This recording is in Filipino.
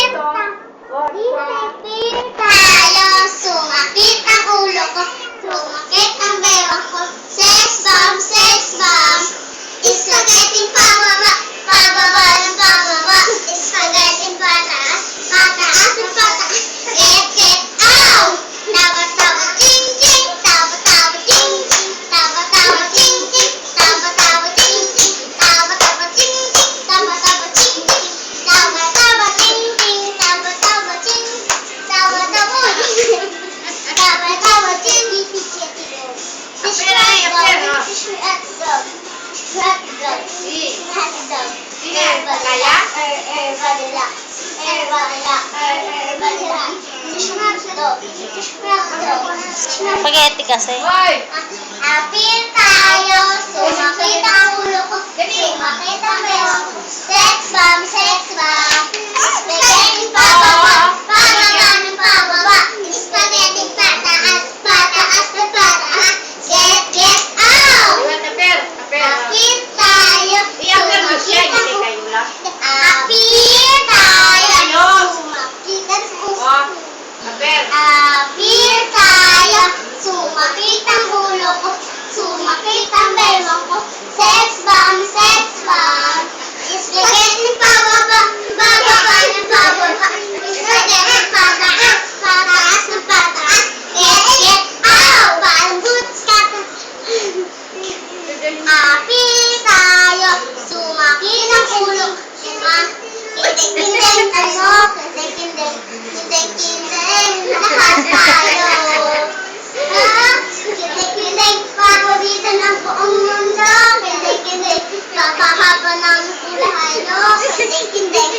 Ipipil tayo, sumakit ang ulo ko, sumakit ang bewang ko. Sex bomb, spaghetti pababa, pababa ng pababa, spaghetti pataas, pataas ng pataas, get, out! Tawa, ting, ting, tawa, ting, ting, tawa, ting, ting, tawa, ting, ting, tawa, ting, ting, tawa, ting, ting, tawa, ting, ting, tawa, ting, tawa, ting, Spaghetti kasi. Apil tayo, sumakit ang ulo ko, sumakit ang bewang ko. Sex bomb, spaghetti pababa, pababa ng pababa, spaghetti pataas, pataas ng pataas, get, out! Apil tayo, sumakit ang ulo ko. Apil tayo, sumakit ang ulo ko. Apil tayo, sumakit ang ulo ko, sumakit ang bewang ko. Sex bomb, spaghetti pababa, bababa ng bababa, spaghetti pataas, pataas ng pataas, get, out! Parang boots ka. Apil tayo, sumakit ang ulo ko. Kindeng, lahat tayo. Kindeng, paborito ng buong mundo. Kindeng, papahaba ng ulahan. Kindeng,